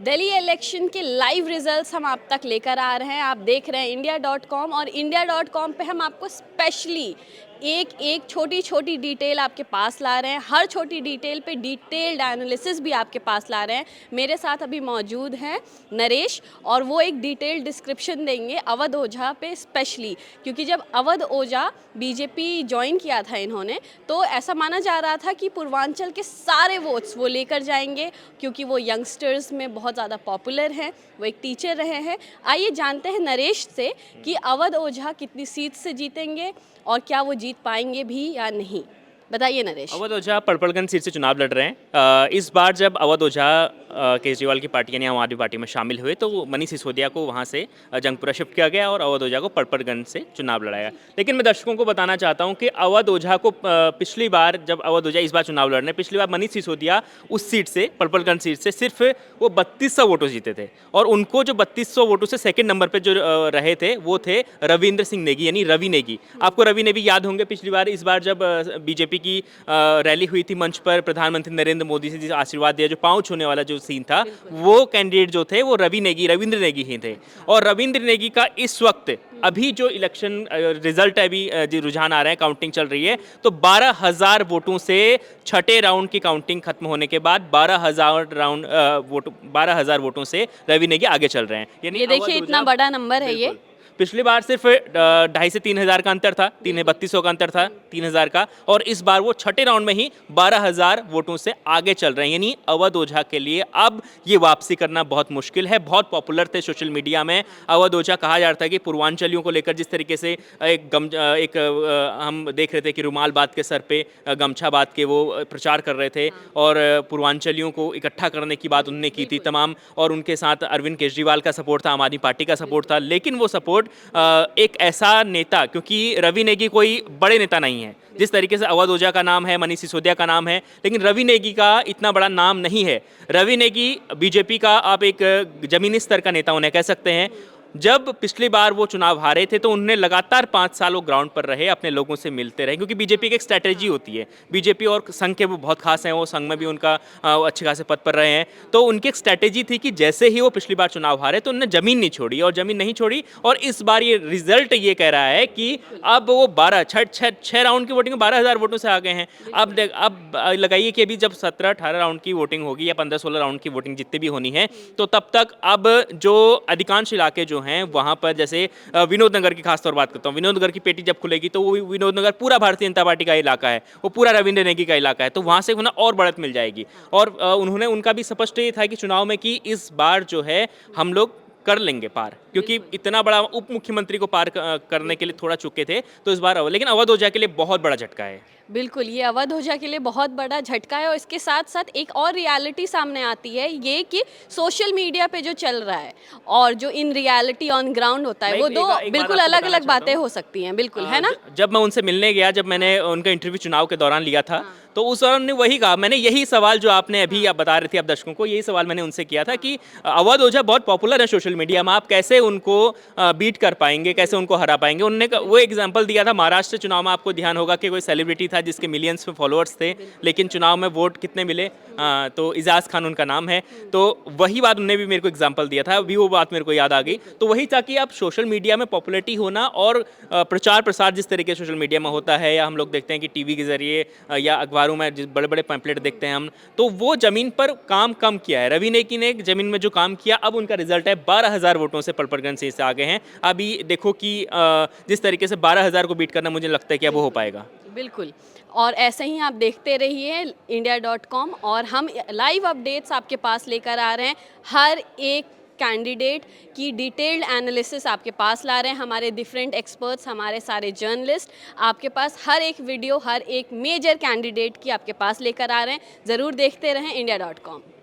Delhi election के live results हम आप तक लेकर आ रहे हैं। आप देख रहे हैं इंडिया.com और इंडिया.com पे हम आपको स्पेशली एक एक छोटी छोटी डिटेल आपके पास ला रहे हैं। हर छोटी डिटेल पे डिटेल्ड एनालिसिस भी आपके पास ला रहे हैं। मेरे साथ अभी मौजूद हैं नरेश और वो एक डिटेल्ड डिस्क्रिप्शन देंगे अवध ओझा पे स्पेशली, क्योंकि जब अवध ओझा बीजेपी ज्वाइन किया था इन्होंने, तो ऐसा माना जा रहा था कि पूर्वांचल के सारे वोट्स वो लेकर जाएंगे, क्योंकि वो यंगस्टर्स में बहुत ज़्यादा पॉपुलर हैं, वो एक टीचर रहे हैं। आइए जानते हैं नरेश से कि अवध ओझा कितनी सीट से जीतेंगे और क्या वो जीत पाएंगे भी या नहीं। बताइए नरेश। अवध ओझा पड़पड़गंज सीट से चुनाव लड़ रहे हैं। इस बार जब अवध ओझा केजरीवाल की पार्टी यानी आम आदमी पार्टी में शामिल हुए तो मनीष सिसोदिया को वहां से जंगपुरा शिफ्ट किया गया और अवध ओझा को पड़पड़गंज से चुनाव लड़ाया। लेकिन मैं दर्शकों को बताना चाहता हूं कि अवध ओझा को पिछली बार जब अवध ओझा इस बार चुनाव लड़ रहे हैं, पिछली बार मनीष सिसोदिया उस सीट से पड़पड़गंज सीट से सिर्फ वो 3200 वोटों जीते थे और उनको जो 3200 वोटों से सेकेंड नंबर पर जो रहे थे वो थे रविंद्र सिंह नेगी यानी रवि नेगी। आपको रवि नेगी याद होंगे पिछली बार इस बार जब बीजेपी की रैली हुई थी मंच पर प्रधानमंत्री नरेंद्र मोदी से जिस आशीर्वाद दिया, जो पाँव छूने वाला जो सीन था, वो कैंडिडेट जो थे वो रविंद्र नेगी ही थे। और रविंद्र नेगी का इस वक्त अभी जो इलेक्शन रिजल्ट है, अभी जो रुझान आ रहे हैं, काउंटिंग चल रही है, तो 12,000 वोटों से छठे राउंड की काउंटिंग खत्म होने के बाद 12,000 वोटों से रवि नेगी आगे चल रहे हैं। यानी ये देखिए इतना बड़ा नंबर है ये। पिछली बार सिर्फ 2,500 से 3,000 का अंतर था, 3,3200 का अंतर था, 3,000 का, और इस बार वो छठे राउंड में ही 12,000 वोटों से आगे चल रहे हैं। यानी अवध ओझा के लिए अब ये वापसी करना बहुत मुश्किल है। बहुत पॉपुलर थे सोशल मीडिया में अवध ओझा। कहा जा रहा था कि पूर्वांचलियों को लेकर जिस तरीके से हम देख रहे थे कि रुमाल बांध के सर पे गमछा बांध के वो प्रचार कर रहे थे और पूर्वांचलियों को इकट्ठा करने की बात उन्होंने की थी तमाम, और उनके साथ अरविंद केजरीवाल का सपोर्ट था, आम आदमी पार्टी का सपोर्ट था। लेकिन वो सपोर्ट एक ऐसा नेता, क्योंकि रवि नेगी कोई बड़े नेता नहीं है, जिस तरीके से अवध ओझा का नाम है, मनीष सिसोदिया का नाम है, लेकिन रवि नेगी का इतना बड़ा नाम नहीं है। रवि नेगी बीजेपी का आप एक जमीनी स्तर का नेता उन्हें कह सकते हैं। जब पिछली बार वो चुनाव हारे थे तो उन्होंने लगातार 5 साल वो ग्राउंड पर रहे, अपने लोगों से मिलते रहे, क्योंकि बीजेपी की एक स्ट्रैटेजी होती है। बीजेपी और संघ के वो बहुत खास हैं, वो संघ में भी उनका अच्छे खासे पद पर रहे हैं। तो उनकी एक स्ट्रैटेजी थी कि जैसे ही वो पिछली बार चुनाव हारे तो उन्होंने जमीन नहीं छोड़ी, और जमीन नहीं छोड़ी, और इस बार ये रिजल्ट ये कह रहा है कि अब वो 6 राउंड की वोटिंग 12,000 वोटों से आ गए हैं। अब लगाइए कि अभी जब 17-18 राउंड की वोटिंग होगी या 15-16 राउंड की वोटिंग जितनी भी होनी है, तो तब तक अब जो अधिकांश इलाके जो हैं वहाँ पर, जैसे विनोद नगर की खास तौर बात करता हूँ, विनोद नगर की पेटी जब खुलेगी तो वो विनोद नगर पूरा भारतीय जनता पार्टी का इलाका है, वो पूरा रविंद्र नेगी का इलाका है, तो वहाँ से उन्हें और बढ़त मिल जाएगी। और उन्होंने उनका भी स्पष्ट ये था कि चुनाव में कि इस बार जो है हम लोग कर लेंगे पार, क्योंकि इतना बड़ा उप मुख्यमंत्री को पार करने के लिए थोड़ा चुके थे, तो इस बार लेकिन अवध ओझा के लिए बहुत बड़ा झटका है। बिल्कुल, ये अवध ओझा के लिए बहुत बड़ा झटका है। और इसके साथ साथ एक और रियलिटी सामने आती है, ये कि सोशल मीडिया पे जो चल रहा है और जो इन रियलिटी ऑन ग्राउंड होता है, वो दो बिल्कुल अलग अलग बातें हो सकती हैं। बिल्कुल, है ना। जब मैं उनसे मिलने गया, जब मैंने उनका इंटरव्यू चुनाव के दौरान लिया था, तो उस दौरान उन्होंने वही कहा, मैंने यही सवाल जो आपने अभी आप बता रहे थे आप दर्शकों को, यही सवाल मैंने उनसे किया था कि अवध ओझा बहुत पॉपुलर है सोशल मीडिया में, आप कैसे उनको बीट कर पाएंगे, कैसे उनको हरा पाएंगे। उन्होंने वो एग्जाम्पल दिया था महाराष्ट्र चुनाव में, आपको ध्यान होगा कि कोई सेलिब्रिटी था जिसके मिलियंस में फॉलोअर्स थे, लेकिन चुनाव में वोट कितने मिले, तो इजाज खान उनका नाम है। तो वही बात उन्होंने भी मेरे को एग्जाम्पल दिया था, अभी वो बात मेरे को याद आ गई। तो वही था कि आप सोशल मीडिया में पॉपुलरिटी होना और प्रचार प्रसार जिस तरीके से सोशल मीडिया में होता है, या हम लोग देखते हैं कि टीवी के जरिए या अखबारों में जिस बड़े बड़े पैम्पलेट देखते हैं हम, तो वो जमीन पर काम कम किया है। रवि नेगी ने जमीन में जो काम किया, अब उनका रिजल्ट है 12,000 वोटों से पड़पड़गंज से आगे हैं। अभी देखो कि जिस तरीके से 12,000 को बीट करना, मुझे लगता है कि अब वो हो पाएगा। बिल्कुल, और ऐसे ही आप देखते रहिए इंडिया.com, और हम लाइव अपडेट्स आपके पास लेकर आ रहे हैं। हर एक कैंडिडेट की डिटेल्ड एनालिसिस आपके पास ला रहे हैं हमारे डिफरेंट एक्सपर्ट्स, हमारे सारे जर्नलिस्ट आपके पास हर एक वीडियो, हर एक मेजर कैंडिडेट की आपके पास लेकर आ रहे हैं। ज़रूर देखते रहें इंडिया.com।